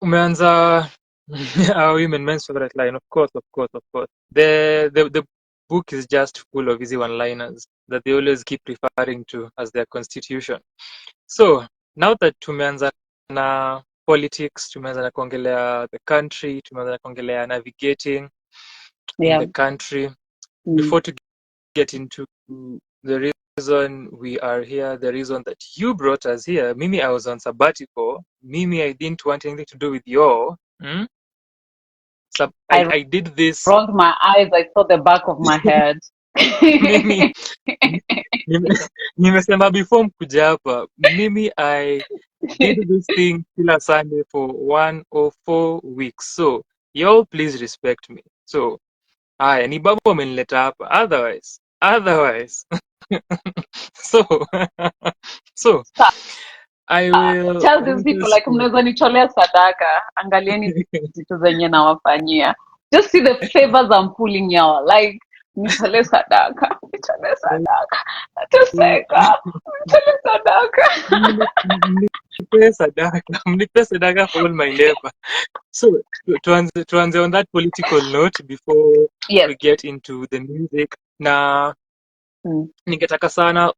umeanza our women men's favorite line, of course, of course, of course. The book is just full of easy one-liners that they always keep referring to as their constitution. So now that tumeanza na politics, tumeanza na kuongelea the country, tumeanza na kuongelea navigating in the country. Before to get into the reason we are here, the reason that you brought us here, Mimi, I was on sabbatical. Mimi, I didn't want anything to do with your. I did this. Rolled my eyes. I saw the back of my head. Mimi, nimesema before mkuja hapa. Mimi, I did this thing kila Sunday for 1 or 4 weeks. So, y'all please respect me. So, haya ni babu amenileta hapa. Otherwise. So I will tell these people like mnaweza nitolea sadaka, angalieni vitu zenye nawafanyia. Just see the favors I'm pulling y'all. Like nitolee sadaka, nateseka, nitolee sadaka. mnipe sadaka for all my labor. So tuanze on that political note before we get into the music. Na ningetaka sana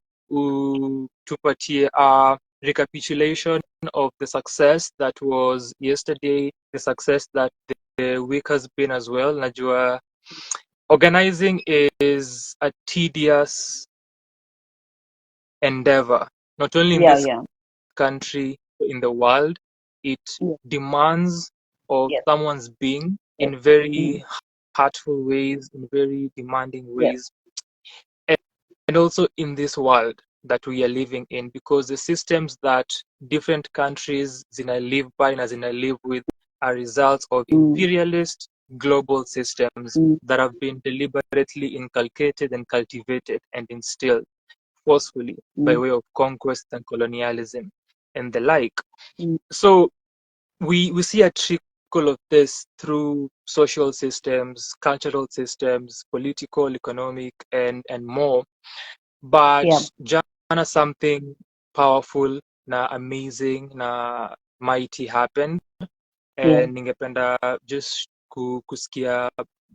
tupatie a recapitulation of the success that was yesterday, the success that the week has been as well. Najua organizing is a tedious endeavor, not only in this country, but in the world. It demands of someone's being in very hurtful ways, in very demanding ways. And also in this world that we are living in, because the systems that different countries live by and live with are results of imperialist global systems that have been deliberately inculcated and cultivated and instilled forcefully by way of conquest and colonialism and the like. So we see a trickle of this through social systems, cultural systems, political, economic, and more. But jana something powerful na amazing na mighty happened, and ningependa just kusikia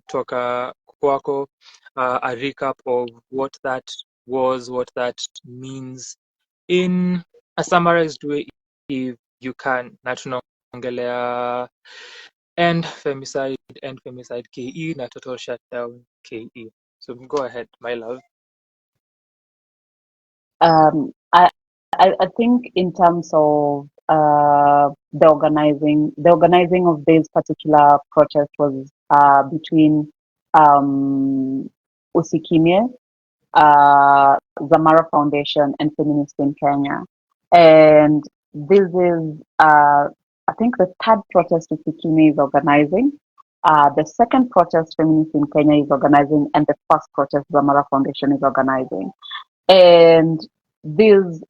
toka kwako a recap of what that was, what that means in a summarized way if you can. Na tunaongelea end femicide KE na total shutdown KE. So go ahead, my love. I think in terms of the organizing of this particular protest was between Usikimye, Zamara Foundation, and Feminists in Kenya. And this is, I think, the third protest Usikimye is organizing. The second protest Feminists in Kenya is organizing, and the first protest Zamara Foundation is organizing. And this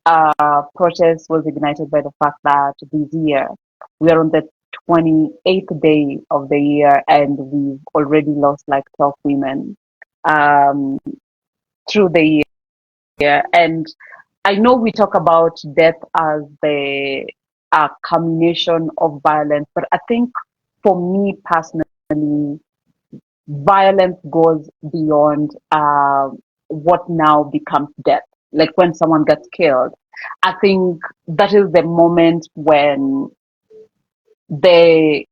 protest was ignited by the fact that this year we are on the 28th day of the year, and we've already lost like 12 women through the year. And I know we talk about death as the culmination of violence, but I think for me personally, violence goes beyond what now becomes death. Like when someone gets killed, I think that is the moment when the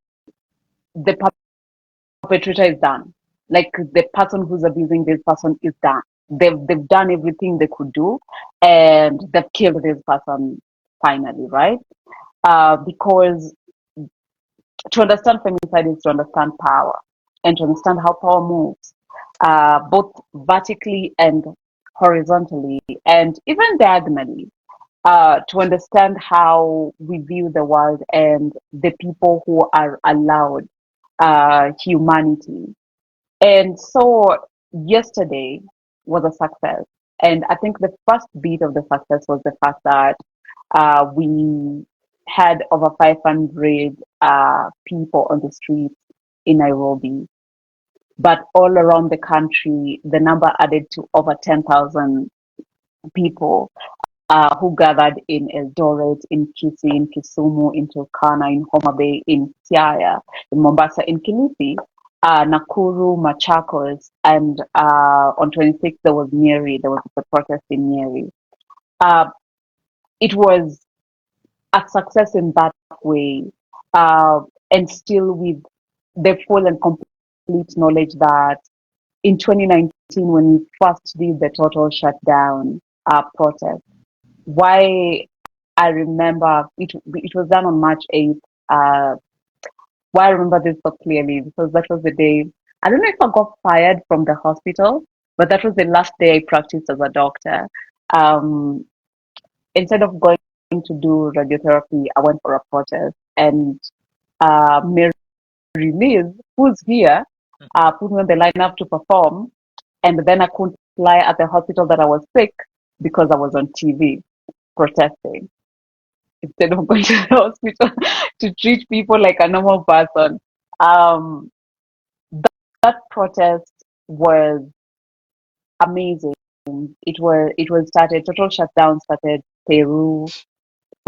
perpetrator is done. Like the person who's abusing this person is done. They've done everything they could do, and they've killed this person finally, right? Because to understand femicide is to understand power and to understand how power moves, both vertically and horizontally, and even diagonally, to understand how we view the world and the people who are allowed humanity. And so yesterday was a success. And I think the first beat of the success was the fact that we had over 500 people on the streets in Nairobi. But all around the country, the number added to over 10,000 people who gathered in Eldoret, in Kisii, in Kisumu, in Turkana, in Homa Bay, in Siaya, in Mombasa, in Kilifi, Nakuru, Machakos, and on 26th there was Nyeri. There was a protest in Nyeri. Uh, it was a success in that way, and still with the full and complete knowledge that in 2019, when we first did the total shutdown protest, why I remember it was done on March 8th. Why I remember this so clearly because that was the day. I don't know if I got fired from the hospital, but that was the last day I practiced as a doctor. Um, Instead of going to do radiotherapy, I went for a protest, and Mary Liz, who's here, put me on the lineup to perform, and then I couldn't fly at the hospital that I was sick because I was on TV protesting instead of going to the hospital to treat people like a normal person. Um, that protest was amazing. It was started. Total shutdown started Peru,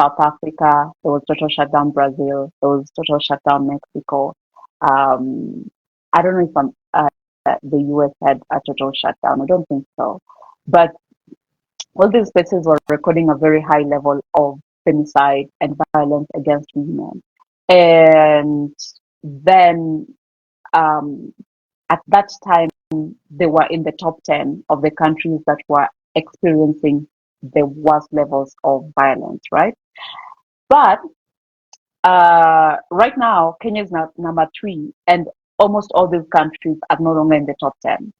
South Africa. There was total shutdown Brazil. There was total shutdown Mexico. Um, I don't know if the US had a total shutdown. I don't think so. But all these places were recording a very high level of femicide and violence against women. And then um, at that time, they were in the top 10 of the countries that were experiencing the worst levels of violence, right? But right now, Kenya is now number 3, and almost all these countries are no longer in the top 10.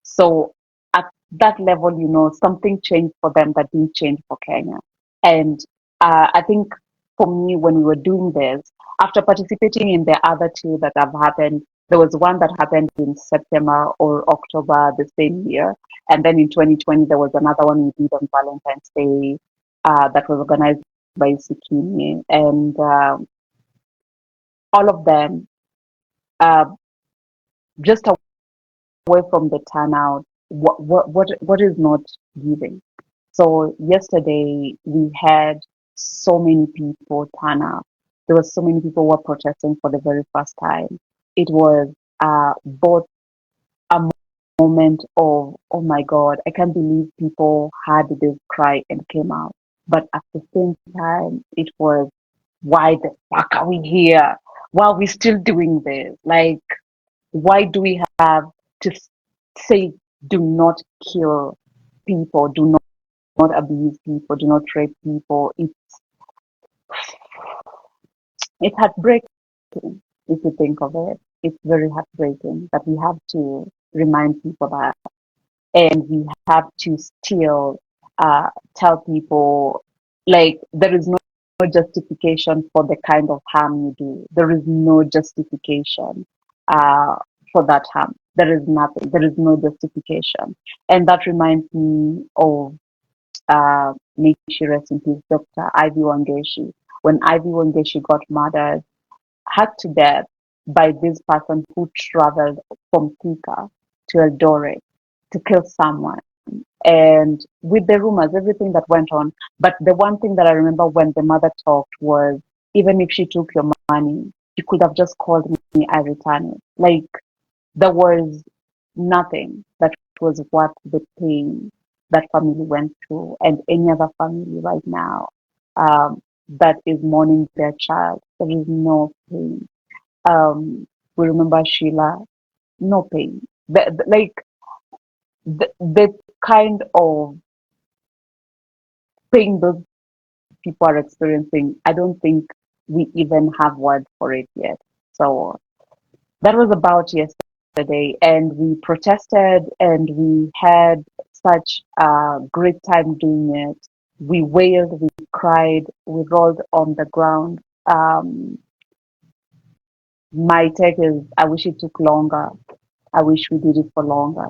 So at that level, something changed for them that didn't change for Kenya. And I think for me, when we were doing this, after participating in the other two that have happened, there was one that happened in September or October the same year. And then in 2020, there was another one we did on Valentine's Day that was organized by Sikini. And all of them, uh, just away from the turnout, what is not giving. So yesterday we had so many people turn up. There were so many people who were protesting for the very first time. It was both a moment of, oh my God, I can't believe people had this cry and came out. But at the same time, it was, why the fuck are we here? Why are we still doing this? Like, why do we have to say, do not kill people, do not abuse people, do not rape people? It's heartbreaking if you think of it. It's very heartbreaking that we have to remind people that, and we have to still tell people, like, there is no justification for the kind of harm you do. There is no justification uh, for that harm. There is nothing. There is no justification. And that reminds me of, may she rest in peace, Dr. Ivy Wangeshi. When Ivy Wangeshi got murdered, hacked to death by this person who traveled from Thika to Eldoret to kill someone. And with the rumors, everything that went on. But the one thing that I remember when the mother talked was, even if she took your money, you could have just called me, I return it. Like, there was nothing that was worth the pain that family went through, and any other family right now that is mourning their child. There is no pain. We remember Sheila, no pain. The kind of pain those people are experiencing, I don't think we even have words for it yet. So that was about yesterday, and we protested and we had such a great time doing it. We wailed, we cried, we rolled on the ground. My take is, I wish it took longer. I wish we did it for longer.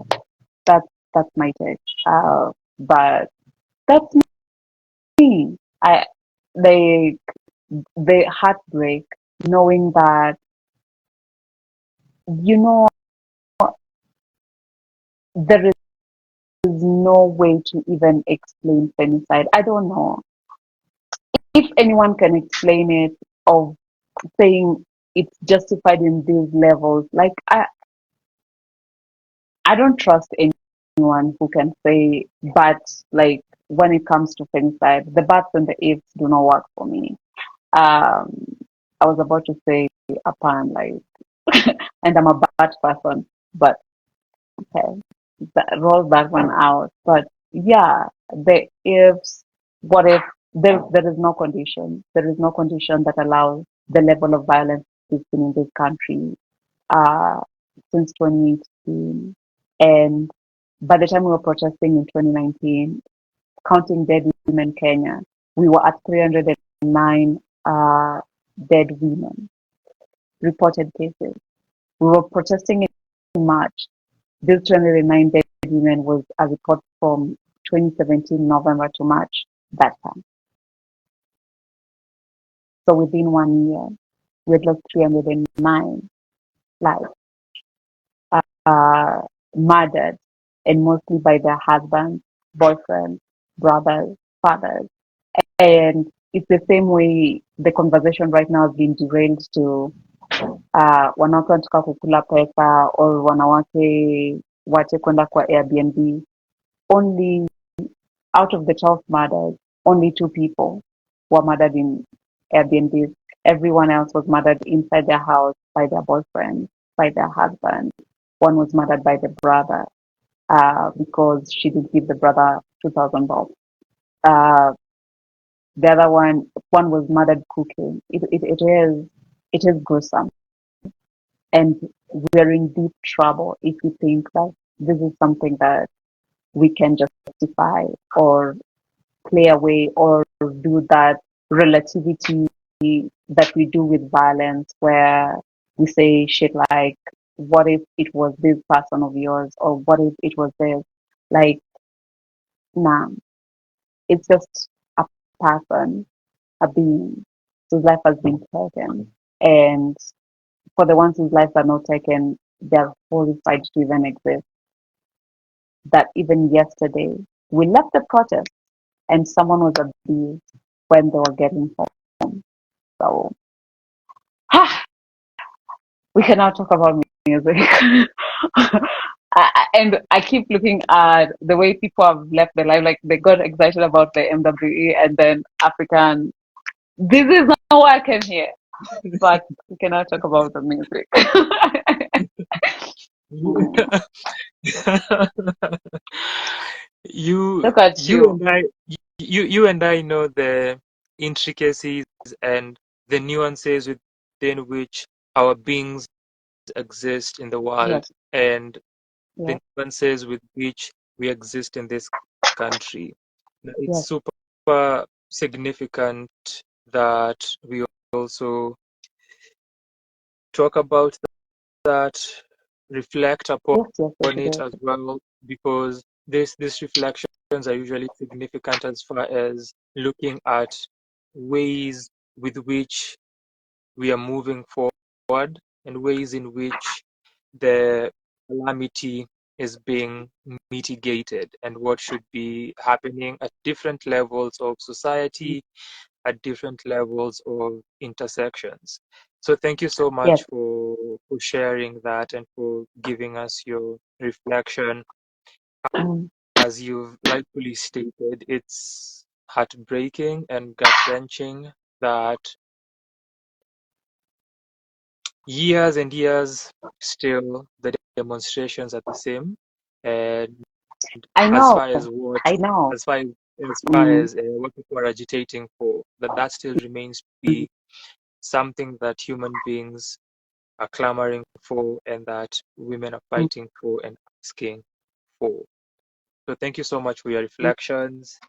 That's my take. But that's me. I the the heartbreak, knowing that, you know there no way to even explain femicide. I don't know if anyone can explain it, of saying it's justified in these levels. Like I don't trust anyone who can say, but like when it comes to femicide, the buts and the ifs do not work for me. Um, I was about to say upon like, and I'm a bad person, but okay, roll that one out. But yeah, the ifs, what if there is no condition? There is no condition that allows the level of violence we've seen in this country uh, since 2018. And by the time we were protesting in 2019, counting dead women in Kenya, we were at 309 dead women, reported cases. We were protesting in March. This 209 dead women was a report from 2017 November to March that time. So within 1 year, we had lost 309 lives, murdered, and mostly by their husbands, boyfriends, brothers, fathers. And it's the same way the conversation right now has been derailed to wanawake wanataka kukula pesa or wanawake wache kwenda kwa Airbnb. Only out of the 12 murders, only 2 people were murdered in Airbnbs. Everyone else was murdered inside their house by their boyfriend, by their husband. One was murdered by the brother because she did give the brother 2,000 bob. The other one was murdered cooking. It is gruesome, and we're in deep trouble if we think that this is something that we can justify or play away or do that relativity that we do with violence, where we say shit like, "What if it was this person of yours?" or "What if it was this?" Like, nah, it's just a person, a being whose life has been taken. And for the ones whose lives are not taken, they're horrified to even exist. That even yesterday, we left the protest and someone was abused when they were getting home. So, we can now talk about music. And I keep looking at the way people have left their life, like they got excited about the MWE and then African. This is not why I came here, but we cannot talk about the music. you Look at you you. and I you and I know the intricacies and the nuances within which our beings exist in the world, Yes, and the yes, nuances with which we exist in this country. Now, it's yes, super significant that we also talk about that, reflect upon yes, yes, yes, it it is. as well, because these reflections are usually significant as far as looking at ways with which we are moving forward and ways in which the calamity is being mitigated and what should be happening at different levels of society, at different levels of intersections. So thank you so Yes. much for sharing that and for giving us your reflection. Mm. As you've rightfully stated, it's heartbreaking and gut-wrenching that years and years still the demonstrations are the same. And I as know. far as what I know. as far as far Mm. as what people are agitating for, that still remains to be something that human beings are clamoring for and that women are Mm. fighting for and asking for. So thank you so much for your Mm. reflections.